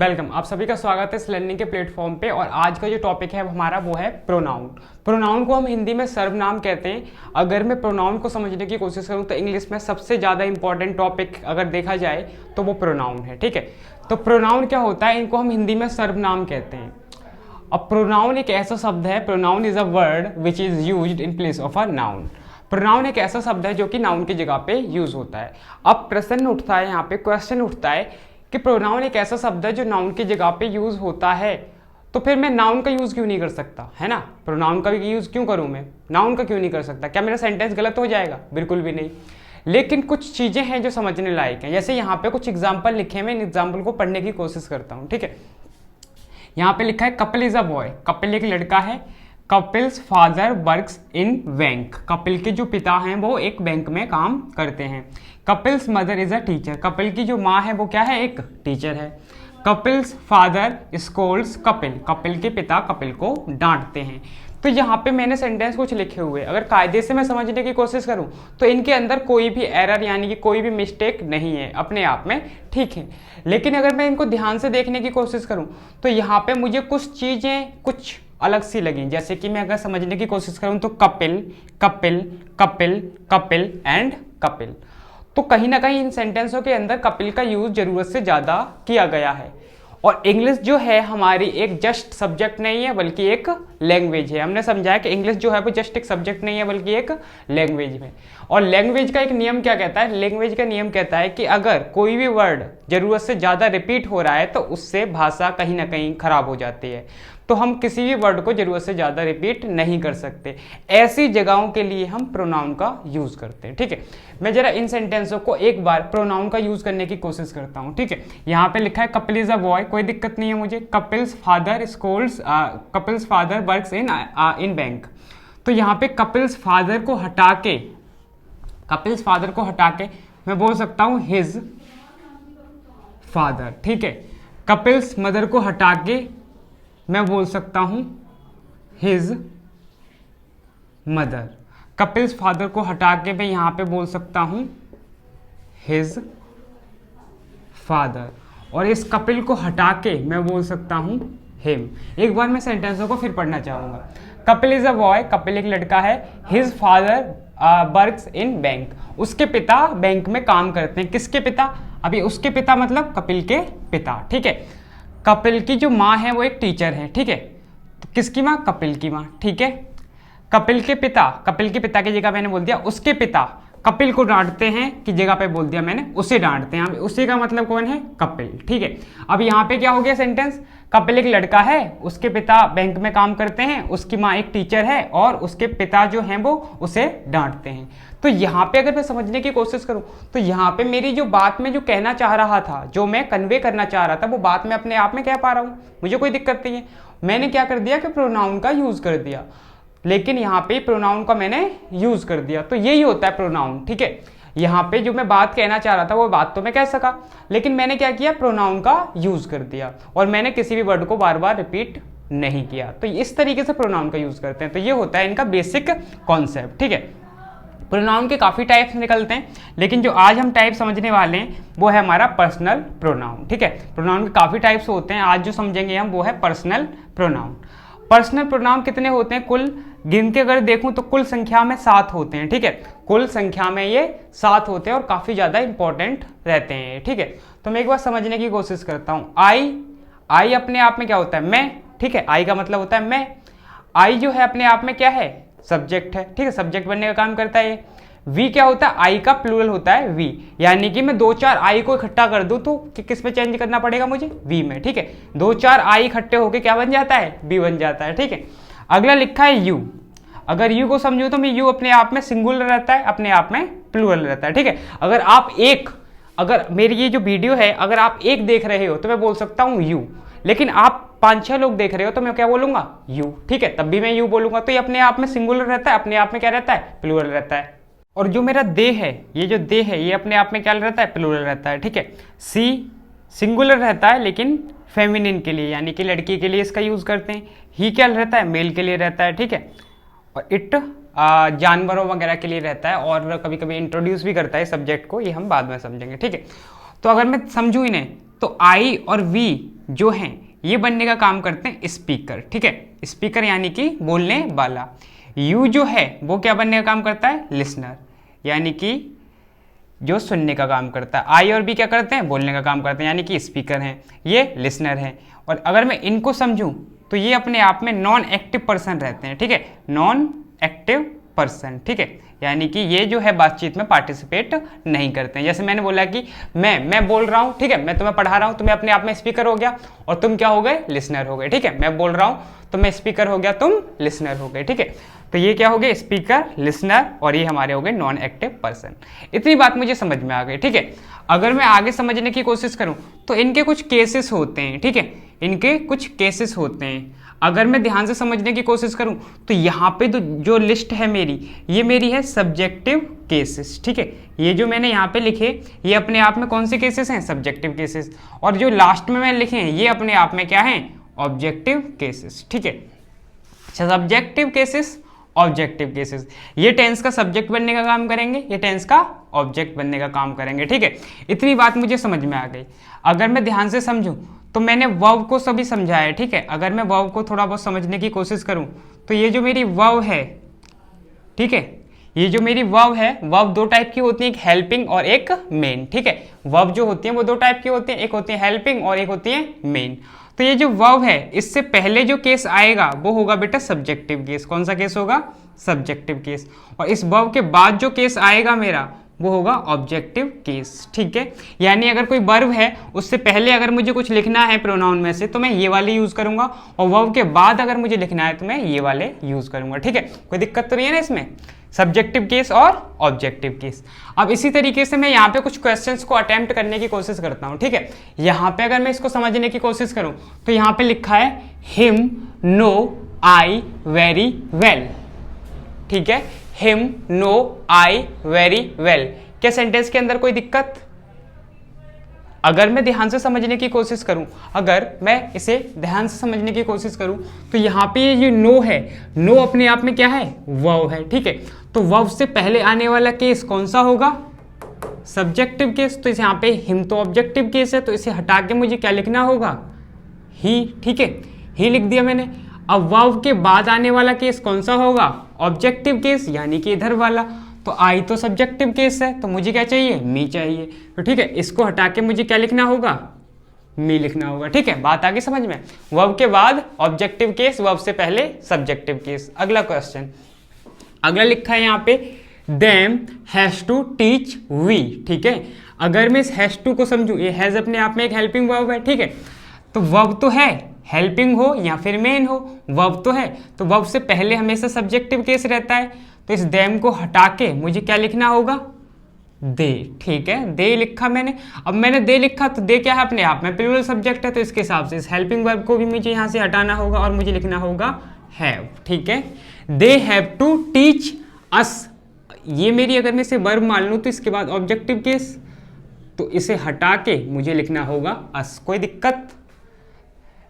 Welcome, आप सभी का स्वागत है इस लर्निंग के प्लेटफॉर्म पे। और आज का जो टॉपिक है हमारा वो है प्रोनाउन। प्रोनाउन को हम हिंदी में सर्वनाम कहते हैं। अगर मैं प्रोनाउन को समझने की कोशिश करूं तो इंग्लिश में सबसे ज़्यादा इंपॉर्टेंट टॉपिक अगर देखा जाए तो वो प्रोनाउन है। ठीक है, तो प्रोनाउन क्या होता है, इनको हम हिंदी में सर्वनाम कहते हैं। अब प्रोनाउन एक ऐसा शब्द है, pronoun is a word which is used in place of a noun. Pronoun एक ऐसा शब्द है जो कि नाउन की जगह पे यूज होता है। अब प्रश्न उठता है, यहाँ पे क्वेश्चन उठता है कि प्रोनाउन एक ऐसा शब्द है जो नाउन की जगह पे यूज होता है, तो फिर मैं नाउन का यूज क्यों नहीं कर सकता, है ना। प्रोनाउन का भी यूज क्यों करूं, मैं नाउन का क्यों नहीं कर सकता। क्या मेरा सेंटेंस गलत हो जाएगा? बिल्कुल भी नहीं। लेकिन कुछ चीजें हैं जो समझने लायक हैं। जैसे यहाँ पे कुछ एग्जाम्पल लिखे हैं, मैं इन एग्जाम्पल को पढ़ने की कोशिश करता हूँ। ठीक है, यहाँ पे लिखा है Kapil is a boy. Kapil एक लड़का है। Kapil's father works in bank. Kapil के जो पिता हैं वो एक बैंक में काम करते हैं। Kapil's mother is a teacher. Kapil की जो माँ है वो क्या है, एक टीचर है। Kapil's father scolds Kapil. कपिल के पिता कपिल को डांटते हैं। तो यहाँ पे मैंने सेंटेंस कुछ लिखे हुए, अगर कायदे से मैं समझने की कोशिश करूँ तो इनके अंदर कोई भी एरर यानी कि कोई भी मिस्टेक नहीं है, अपने आप में ठीक है। लेकिन अगर मैं इनको ध्यान से देखने की कोशिश करूँ तो यहाँ पे मुझे कुछ चीज़ें कुछ अलग सी लगी। जैसे कि मैं अगर समझने की कोशिश करूँ तो कपिल कपिल कपिल कपिल एंड कपिल, तो कहीं ना कहीं इन सेंटेंसों के अंदर कपिल का यूज जरूरत से ज़्यादा किया गया है। और इंग्लिश जो है हमारी एक जस्ट सब्जेक्ट नहीं है बल्कि एक लैंग्वेज है। हमने समझा है कि इंग्लिश जो है वो जस्ट एक सब्जेक्ट नहीं है बल्कि एक लैंग्वेज है। और लैंग्वेज का एक नियम क्या कहता है, लैंग्वेज का नियम कहता है कि अगर कोई भी वर्ड जरूरत से ज़्यादा रिपीट हो रहा है तो उससे भाषा कहीं ना कहीं खराब हो जाती है। तो हम किसी भी वर्ड को जरूरत से ज़्यादा रिपीट नहीं कर सकते। ऐसी जगहों के लिए हम प्रोनाउन का यूज़ करते हैं। ठीक है, मैं जरा इन सेंटेंसों को एक बार प्रोनाउन का यूज़ करने की कोशिश करता हूँ। ठीक है, यहाँ पे लिखा है कपिल इज अ बॉय, कोई दिक्कत नहीं है मुझे। Kapil's father Scholz Kapil's father works in bank. तो यहाँ पे कपिल्स फादर को हटा के मैं बोल सकता हूँ हिज फादर। ठीक है, कपिल्स मदर को हटा के मैं बोल सकता हूं हिज मदर। कपिल्स फादर को हटा के मैं यहां पे बोल सकता हूं हिज फादर। और इस कपिल को हटा के मैं बोल सकता हूं हिम। एक बार मैं सेंटेंसों को फिर पढ़ना चाहूंगा। Kapil is a boy, Kapil एक लड़का है। His father works in bank. उसके पिता बैंक में काम करते हैं। किसके पिता? अभी उसके पिता मतलब कपिल के पिता। ठीक है, कपिल की जो माँ है वो एक टीचर है। ठीक है, तो किसकी माँ? कपिल की माँ। ठीक है, कपिल के पिता की जगह मैंने बोल दिया उसके पिता। कपिल को डांटते हैं की जगह पे बोल दिया मैंने उसे डांटते हैं। उसी का मतलब कौन है? कपिल। ठीक है, अब यहाँ पे क्या हो गया सेंटेंस, कपिल एक लड़का है, उसके पिता बैंक में काम करते हैं, उसकी माँ एक टीचर है और उसके पिता जो हैं वो उसे डांटते हैं। तो यहाँ पे अगर मैं समझने की कोशिश करूँ तो यहाँ पे मेरी जो बात में जो कहना चाह रहा था, जो मैं कन्वे करना चाह रहा था, वो बात मैं अपने आप में कह पा रहा हूँ, मुझे कोई दिक्कत नहीं है। मैंने क्या कर दिया कि प्रोनाउन का यूज कर दिया, लेकिन यहाँ पे प्रोनाउन का मैंने यूज कर दिया। तो यही होता है प्रोनाउन। ठीक है, यहाँ पे जो मैं बात कहना चाह रहा था वो बात तो मैं कह सका, लेकिन मैंने क्या किया, प्रोनाउन का यूज कर दिया और मैंने किसी भी वर्ड को बार बार रिपीट नहीं किया। तो इस तरीके से प्रोनाउन का यूज करते हैं। तो ये होता है इनका बेसिक कॉन्सेप्ट। ठीक है, प्रोनाउन के काफ़ी टाइप्स निकलते हैं, लेकिन जो आज हम टाइप समझने वाले हैं वो है हमारा पर्सनल प्रोनाउन। ठीक है, प्रोनाउन के काफ़ी टाइप्स होते हैं, आज जो समझेंगे हम वो है पर्सनल प्रोनाउन। पर्सनल प्रोनाउन कितने होते हैं? कुल गिन के अगर देखूं तो कुल संख्या में 7 होते हैं। ठीक है, कुल संख्या में ये 7 होते हैं और काफ़ी ज़्यादा इंपॉर्टेंट रहते हैं। ठीक है, तो मैं एक बार समझने की कोशिश करता हूँ। आई अपने आप में क्या होता है? मैं। ठीक है, आई का मतलब होता है मैं। आई जो है अपने आप में क्या है? सब्जेक्ट है। ठीक है, सब्जेक्ट बनने का काम करता है ये। वी क्या होता है? आई का प्लूरल होता है वी, यानी कि मैं 2-4 आई को इकट्ठा कर दूं तो किस में चेंज करना पड़ेगा मुझे? वी में। ठीक है, 2-4 आई इकट्ठे होके क्या बन जाता है? वी बन जाता है। ठीक है, अगला लिखा है यू। अगर यू को समझू तो मैं यू अपने आप में सिंगुलर रहता है, अपने आप में प्लूरल रहता है। ठीक है, अगर मेरी ये जो वीडियो है अगर आप एक देख रहे हो तो मैं बोल सकता हूँ यू, लेकिन आप 5-6 लोग देख रहे हो तो मैं क्या बोलूंगा? यू। ठीक है, तब भी मैं यू बोलूंगा। तो ये अपने आप में सिंगुलर रहता है, अपने आप में क्या रहता है? प्लूरल रहता है। और जो मेरा दे है, ये जो दे है ये अपने आप में क्या रहता है? प्लूरल रहता है। ठीक है, सी सिंगुलर रहता है लेकिन फेमिनिन के लिए यानी कि लड़की के लिए इसका यूज करते हैं। ही क्या रहता है? मेल के लिए रहता है। ठीक है, और इट जानवरों वगैरह के लिए रहता है और कभी कभी इंट्रोड्यूस भी करता है सब्जेक्ट को, ये हम बाद में समझेंगे। ठीक है, तो अगर मैं समझूँ इन्हें तो आई और वी जो हैं ये बनने का काम करते हैं स्पीकर, ठीक है, स्पीकर यानी कि बोलने वाला। यू जो है वो क्या बनने का काम करता है, लिसनर, यानी कि जो सुनने का काम करता है। आई और बी क्या करते हैं, बोलने का काम करते हैं, यानी कि स्पीकर हैं, ये लिसनर हैं। और अगर मैं इनको समझूं तो ये अपने आप में नॉन एक्टिव पर्सन रहते हैं, ठीक है, नॉन एक्टिव पर्सन, ठीक है, यानी कि ये जो है बातचीत में पार्टिसिपेट नहीं करते हैं। जैसे मैंने बोला कि मैं बोल रहा हूँ, ठीक है, मैं तुम्हें पढ़ा रहा हूँ, तुम्हें अपने आप में स्पीकर हो गया और तुम क्या हो गए, लिसनर हो गए, ठीक है, मैं बोल रहा हूँ तो मैं स्पीकर हो गया, तुम लिसनर हो गए, ठीक है। तो ये क्या हो गए, स्पीकर, लिसनर, और ये हमारे हो गए नॉन एक्टिव पर्सन। इतनी बात मुझे समझ में आ गई, ठीक है। अगर मैं आगे समझने की कोशिश करूं तो इनके कुछ केसेस होते हैं, ठीक है, इनके कुछ केसेस होते हैं। अगर मैं ध्यान से समझने की कोशिश करूं तो यहाँ पे तो जो लिस्ट है मेरी, ये मेरी है सब्जेक्टिव केसेस, ठीक है। ये जो मैंने यहाँ पे लिखे ये अपने आप में कौन से केसेस हैं, सब्जेक्टिव केसेस, और जो लास्ट में मैंने लिखे हैं ये अपने आप में क्या हैं, ऑब्जेक्टिव केसेस, ठीक है। सब्जेक्टिव केसेस, ऑब्जेक्टिव केसेस, ये टेंस का सब्जेक्ट बनने का काम करेंगे, ये टेंस का ऑब्जेक्ट बनने का काम करेंगे, ठीक है। इतनी बात मुझे समझ में आ गई। अगर मैं ध्यान से समझूं तो मैंने वर्ब को सभी समझाया है, ठीक है। अगर मैं वर्ब को थोड़ा बहुत समझने की कोशिश करूं तो ये जो मेरी वर्ब है, ठीक है, ये जो मेरी वर्ब है, वर्ब दो टाइप की होती है, एक हेल्पिंग और एक मेन, ठीक है। वर्ब जो होती है वो दो टाइप की होती है, एक होती है हेल्पिंग और एक होती है मेन। तो ये जो वर्ब है इससे पहले जो केस आएगा वो होगा बेटा सब्जेक्टिव केस। कौन सा केस होगा, सब्जेक्टिव केस। और इस वर्ब के बाद जो केस आएगा मेरा वो होगा ऑब्जेक्टिव केस, ठीक है। यानी अगर कोई वर्ब है उससे पहले अगर मुझे कुछ लिखना है प्रोनाउन में से तो मैं ये वाले यूज करूंगा, और वर्ब के बाद अगर मुझे लिखना है तो मैं ये वाले यूज करूंगा, ठीक है। कोई दिक्कत तो नहीं है ना इसमें, सब्जेक्टिव केस और ऑब्जेक्टिव केस। अब इसी तरीके से मैं यहाँ पे कुछ क्वेश्चंस को अटेम्प्ट करने की कोशिश करता हूँ, ठीक है। यहाँ पे अगर मैं इसको समझने की कोशिश करूँ तो यहाँ पे लिखा है him know I very well, ठीक है, him know I very well. क्या सेंटेंस के अंदर कोई दिक्कत? अगर मैं ध्यान से समझने की कोशिश करूं, अगर मैं इसे ध्यान से समझने की कोशिश करूं तो यहाँ पे ये नो है, नो अपने आप में क्या है, वर्ब है, ठीक है। तो वर्ब से पहले आने वाला केस कौन सा होगा, सब्जेक्टिव केस। तो यहाँ पे हिम तो ऑब्जेक्टिव केस है, तो इसे हटा के मुझे क्या लिखना होगा, ही, ठीक है, ही लिख दिया मैंने। अब वर्ब के बाद आने वाला केस कौन सा होगा, ऑब्जेक्टिव केस, यानी कि इधर वाला। तो आई तो सब्जेक्टिव केस है, तो मुझे क्या चाहिए, मी चाहिए। तो ठीक है, इसको हटा के मुझे क्या लिखना होगा, मी लिखना होगा, ठीक है। बात आगे समझ में, वर्ब के बाद ऑब्जेक्टिव केस, वर्ब से पहले सब्जेक्टिव केस। अगला क्वेश्चन, अगला लिखा है यहाँ पे them has to teach we, ठीक है। अगर मैं इस हैज टू को समझूं, ये हैज अपने आप में एक हेल्पिंग वर्ब है, ठीक है। तो वर्ब तो है, हेल्पिंग हो या फिर मेन हो, वर्ब तो है, तो वर्ब से पहले हमेशा सब्जेक्टिव केस रहता है। तो इस देम को हटा के मुझे क्या लिखना होगा, दे, ठीक है, दे लिखा मैंने। अब मैंने दे लिखा तो दे क्या है, अपने आप में प्लूरल सब्जेक्ट है, तो इसके हिसाब से इस हेल्पिंग वर्ब को भी मुझे यहाँ से हटाना होगा और मुझे लिखना होगा हैव, ठीक है। They have to teach us, ये मेरी अगर मैं इसे वर्ब मान लूँ तो इसके बाद ऑब्जेक्टिव केस, तो इसे हटा के मुझे लिखना होगा अस। कोई दिक्कत?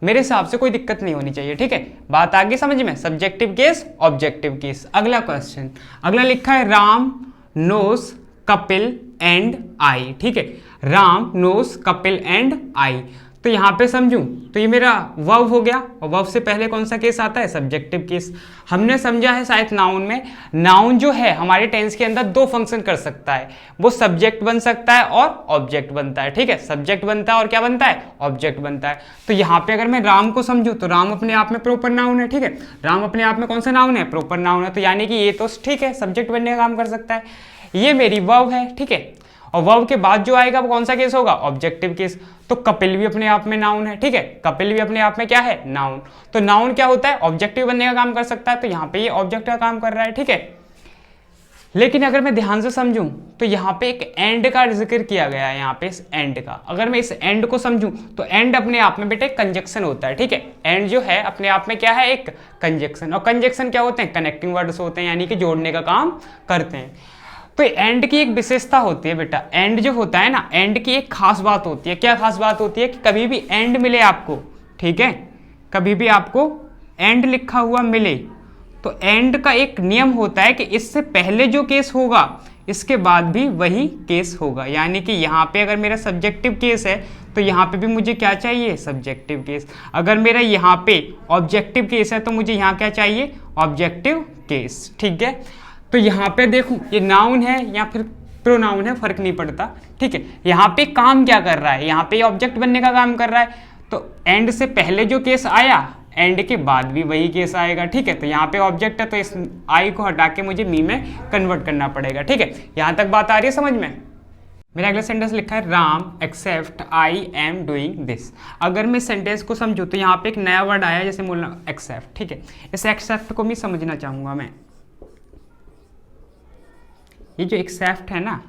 मेरे हिसाब से कोई दिक्कत नहीं होनी चाहिए, ठीक है। बात आगे समझ में, सब्जेक्टिव केस, ऑब्जेक्टिव केस। अगला क्वेश्चन, अगला लिखा है Ram knows Kapil and I, ठीक है। Ram knows Kapil and I, तो यहाँ पे समझूं तो ये मेरा वर्ब हो गया, और वर्ब से पहले कौन सा केस आता है, सब्जेक्टिव केस। हमने समझा है शायद नाउन में, नाउन जो है हमारे टेंस के अंदर दो फंक्शन कर सकता है, वो सब्जेक्ट बन सकता है और ऑब्जेक्ट बनता है, ठीक है। सब्जेक्ट बनता है और क्या बनता है, ऑब्जेक्ट बनता है। तो यहाँ पे अगर मैं राम को समझूं तो राम अपने आप में प्रॉपर नाउन है, ठीक है। राम अपने आप में कौन सा नाउन है, प्रॉपर नाउन है, तो यानी कि ये तो ठीक है, सब्जेक्ट बनने का काम कर सकता है। ये मेरी वर्ब है, ठीक है। और वर्ब के बाद जो आएगा वो कौन सा केस होगा, ऑब्जेक्टिव केस। तो कपिल भी अपने आप में नाउन है, ठीक है, कपिल भी अपने आप में क्या है, नाउन। तो नाउन क्या होता है, ऑब्जेक्टिव बनने का काम कर सकता है, तो यहाँ पे ये ऑब्जेक्ट का काम कर रहा है, ठीक है। लेकिन अगर मैं ध्यान से समझूं तो यहाँ पे एक एंड का जिक्र किया गया है, यहाँ पे इस एंड का। अगर मैं इस एंड को समझूं तो एंड अपने आप में बेटा एक कंजक्शन होता है, ठीक है। एंड जो है अपने आप में क्या है, एक कंजक्शन। और कंजक्शन क्या होते हैं, कनेक्टिंग वर्ड्स होते हैं, यानी कि जोड़ने का काम करते हैं। तो एंड की एक विशेषता होती है बेटा, एंड जो होता है ना, एंड की एक खास बात होती है। क्या खास बात होती है, कि कभी भी एंड मिले आपको, ठीक है, कभी भी आपको एंड लिखा हुआ मिले तो एंड का एक नियम होता है कि इससे पहले जो केस होगा इसके बाद भी वही केस होगा। यानी कि यहाँ पे अगर मेरा सब्जेक्टिव केस है तो यहाँ पे भी मुझे क्या चाहिए, सब्जेक्टिव केस। अगर मेरा यहाँ पे ऑब्जेक्टिव केस है तो मुझे यहाँ क्या चाहिए, ऑब्जेक्टिव केस। ठीक है, तो यहाँ पे देखूं ये नाउन है या फिर प्रोनाउन है, फर्क नहीं पड़ता। ठीक है, यहाँ पे काम क्या कर रहा है, यहाँ पे ऑब्जेक्ट बनने का काम कर रहा है, तो एंड से पहले जो केस आया एंड के बाद भी वही केस आएगा। ठीक है, तो यहाँ पे ऑब्जेक्ट है तो इस आई को हटा के मुझे मी में कन्वर्ट करना पड़ेगा। ठीक है, यहाँ तक बात आ रही है समझ में। मेरा अगला सेंटेंस लिखा है Ram except I am doing this. अगर मैं सेंटेंस को समझूँ तो यहाँ पे एक नया वर्ड आया जैसे बोलना एक्सेप्ट। ठीक है, इस एक्सेप्ट को मैं समझना चाहूँगा। मैं ये जो एक्सेप्ट है ना,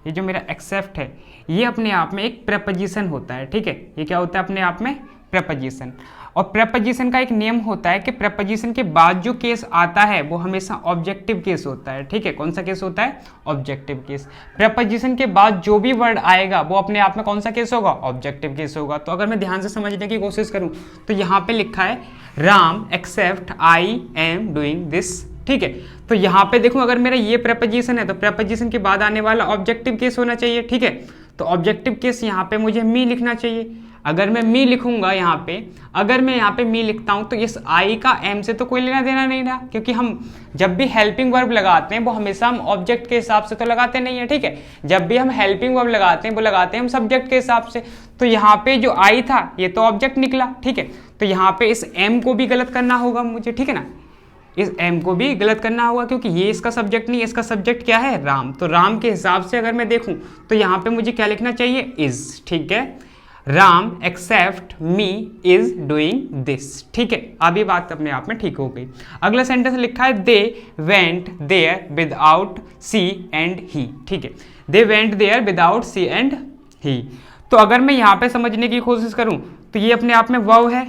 ये जो मेरा एक्सेप्ट है, ये अपने आप में एक प्रेपोजिशन होता है। ठीक है, ये क्या होता है अपने आप में, प्रेपोजिशन। और प्रेपोजिशन का एक नियम होता है कि प्रेपोजिशन के बाद जो केस आता है वो हमेशा ऑब्जेक्टिव केस होता है। ठीक है, कौन सा केस होता है, ऑब्जेक्टिव केस। प्रेपोजिशन के बाद जो भी वर्ड आएगा वो अपने आप में कौन सा केस होगा, ऑब्जेक्टिव केस होगा। तो अगर मैं ध्यान से समझने की कोशिश करूं तो यहाँ पे लिखा है Ram except I am doing this. ठीक है, तो यहाँ पे देखूं अगर मेरा ये प्रेपोजिशन है तो प्रेपोजिशन के बाद आने वाला ऑब्जेक्टिव केस होना चाहिए। ठीक है, तो ऑब्जेक्टिव केस यहाँ पे मुझे मी लिखना चाहिए। अगर मैं मी लिखूंगा यहाँ पे, अगर मैं यहाँ पे मी लिखता हूँ तो इस आई का एम से तो कोई लेना देना नहीं रहा, क्योंकि हम जब भी हेल्पिंग वर्ब लगाते हैं वो हमेशा हम ऑब्जेक्ट के हिसाब से तो लगाते नहीं है। ठीक है, जब भी हम हेल्पिंग वर्ब लगाते हैं वो लगाते हैं हम सब्जेक्ट के हिसाब से। तो यहाँ पे जो आई था ये तो ऑब्जेक्ट निकला। ठीक है, तो यहाँ पे इस एम को भी गलत करना होगा मुझे। ठीक है ना, इस एम को भी गलत करना होगा क्योंकि ये इसका सब्जेक्ट नहीं, इसका सब्जेक्ट क्या है, राम। तो राम के हिसाब से अगर मैं देखूं तो यहाँ पे मुझे क्या लिखना चाहिए, इज। ठीक है, Ram except me is doing this. ठीक है, अभी बात अपने आप में ठीक हो गई। अगला सेंटेंस लिखा है they went there without she and he. ठीक है, they went there without she and he. तो अगर मैं यहाँ पे समझने की कोशिश करूं तो ये अपने आप में वर्ब है,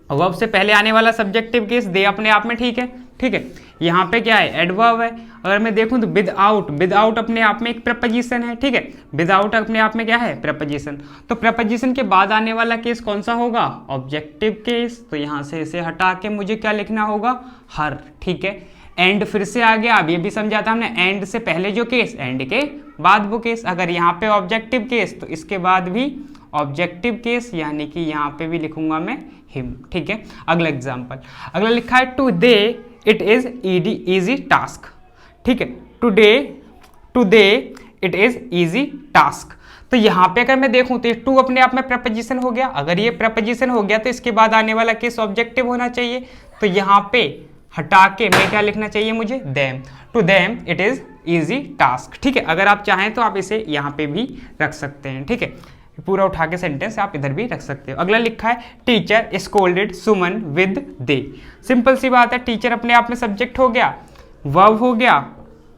वर्ब से पहले आने वाला सब्जेक्टिव केस दे अपने आप में ठीक है। ठीक है, यहाँ पे क्या है, एडवर्ब है। अगर मैं देखूं तो विदाउट, विदाउट अपने आप में एक प्रेपोजिशन है। ठीक है, विदाउट अपने आप में क्या है, प्रेपोजिशन। तो प्रेपोजिशन के बाद आने वाला केस कौन सा होगा, ऑब्जेक्टिव केस। तो यहाँ से इसे हटा के मुझे क्या लिखना होगा, हर। ठीक है, एंड फिर से आ गया। अब ये भी समझा था हमने, एंड से पहले जो केस एंड के बाद वो केस। अगर यहाँ पे ऑब्जेक्टिव केस तो इसके बाद भी ऑब्जेक्टिव केस, यानी कि यहाँ पे भी लिखूंगा मैं हिम। ठीक है, अगला एग्जाम्पल, अगला लिखा है today it is easy task. ठीक है, today it is easy task. तो यहाँ पे अगर मैं देखूं तो ये टू अपने आप में प्रेपोजिशन हो गया। अगर ये प्रेपोजिशन हो गया तो इसके बाद आने वाला केस ऑब्जेक्टिव होना चाहिए। तो यहाँ पे हटा के मैं क्या लिखना चाहिए मुझे, them. To them it is easy task. ठीक है, अगर आप चाहें तो आप इसे यहाँ पे भी रख सकते हैं। ठीक है, पूरा उठा के सेंटेंस आप इधर भी रख सकते हो। अगला लिखा है teacher scolded Suman with they. Simple सी बात है, टीचर अपने आप में सब्जेक्ट हो गया, वर्ब हो गया,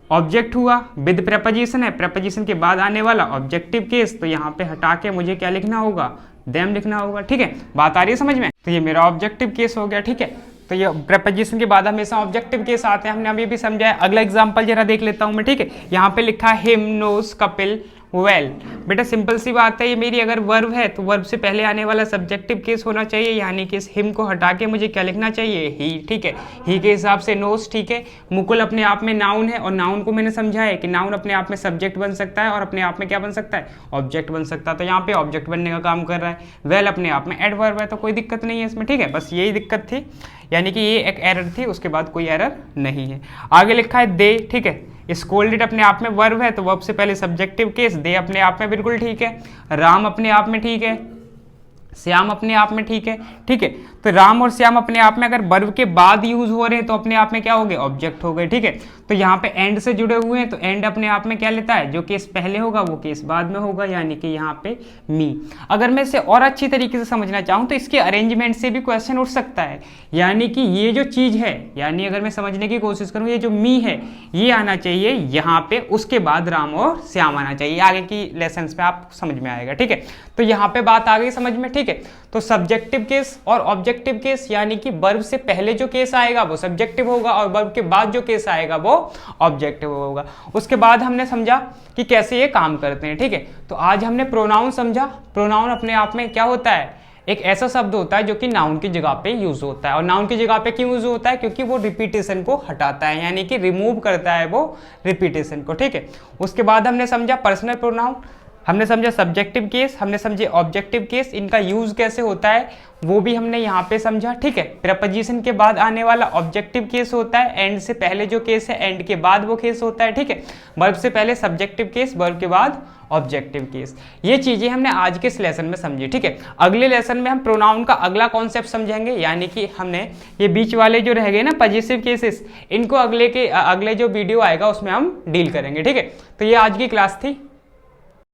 ऑब्जेक्ट हुआ, विद प्रेपोजिशन है, प्रेपोजिशन के बाद आने वाला ऑब्जेक्टिव केस। तो यहाँ पे हटा के मुझे क्या लिखना होगा, देम लिखना होगा। ठीक है, बात आ रही है समझ में। तो ये मेरा ऑब्जेक्टिव केस हो गया। ठीक है, तो ये प्रेपोजिशन के बाद हमेशा ऑब्जेक्टिव केस आते हैं, हमने अभी भी समझा है। अगला एग्जांपल जरा देख लेता हूं मैं। ठीक है, यहाँ पे लिखा है हिम नोज कपिल वेल। बेटा सिंपल सी बात है, ये मेरी अगर वर्ब है तो वर्ब से पहले आने वाला सब्जेक्टिव केस होना चाहिए, यानी कि इस हिम को हटा के मुझे क्या लिखना चाहिए, ही। ठीक है, ही के हिसाब से नोज। ठीक है, मुकुल अपने आप में नाउन है और नाउन को मैंने समझा है कि नाउन अपने आप में सब्जेक्ट बन सकता है और अपने आप में क्या बन सकता है, ऑब्जेक्ट बन सकता है। तो यहाँ पे ऑब्जेक्ट बनने का काम कर रहा है। वेल अपने आप में एडवर्ब है तो कोई दिक्कत नहीं है इसमें। ठीक है, बस यही दिक्कत थी, यानी कि ये एक एरर थी, उसके बाद कोई एरर नहीं है। आगे लिखा है दे। ठीक है, स्कोल्डेड अपने आप में वर्ब है तो वर्ब से पहले सब्जेक्टिव केस, दे अपने आप में बिल्कुल ठीक है, राम अपने आप में ठीक है, श्याम अपने आप में ठीक है। ठीक है, तो राम और श्याम अपने आप में अगर वर्ब के बाद यूज हो रहे हैं तो अपने आप में क्या हो गए, ऑब्जेक्ट हो गए। ठीक है, तो यहाँ पे एंड से जुड़े हुए हैं तो एंड अपने आप में क्या लेता है, जो केस पहले होगा वो केस बाद में होगा, यानी कि यहाँ पे मी। अगर मैं इसे और अच्छी तरीके से समझना चाहूँ तो इसके अरेंजमेंट से भी क्वेश्चन उठ सकता है, यानी कि ये जो चीज है, यानी अगर मैं समझने की कोशिश करूँ, ये जो मी है ये आना चाहिए यहाँ पे, उसके बाद राम और श्याम आना चाहिए। आगे की लेसन पे आप समझ में आएगा। ठीक है, तो यहाँ पे बात आ गई समझ में। ठीक है, तो सब्जेक्टिव केस और ऑब्जेक्टिव केस, यानी कि वर्ब से पहले जो केस आएगा वो सब्जेक्टिव होगा और वर्ब के बाद जो केस आएगा वो ऑब्जेक्टिव होगा। उसके बाद हमने समझा कि कैसे ये काम करते हैं। ठीक है, तो आज हमने प्रोनाउन समझा। प्रोनाउन अपने आप में क्या होता है, एक ऐसा शब्द होता है जो कि नाउन की जगह पे यूज होता है। और नाउन की जगह पे क्यों यूज होता है, क्योंकि वो रिपीटेशन को हटाता है, यानी कि रिमूव करता है वो रिपीटेशन को। ठीक है, उसके बाद हमने समझा पर्सनल प्रोनाउन। हमने समझा सब्जेक्टिव केस, हमने समझे ऑब्जेक्टिव केस, इनका यूज कैसे होता है वो भी हमने यहाँ पे समझा, ठीक है। प्रपोजिशन के बाद आने वाला ऑब्जेक्टिव केस होता है, एंड से पहले जो केस है एंड के बाद वो केस होता है, ठीक है। वर्ब से पहले सब्जेक्टिव केस, वर्ब के बाद ऑब्जेक्टिव केस। ये चीजें हमने आज के इस लेसन में समझी, ठीक है। अगले लेसन में हम प्रोनाउन का अगला कॉन्सेप्ट समझेंगे, यानी कि हमने ये बीच वाले जो रह गए ना पजेसिव केसेस, इनको अगले जो वीडियो आएगा उसमें हम डील करेंगे, ठीक है। तो ये आज की क्लास थी।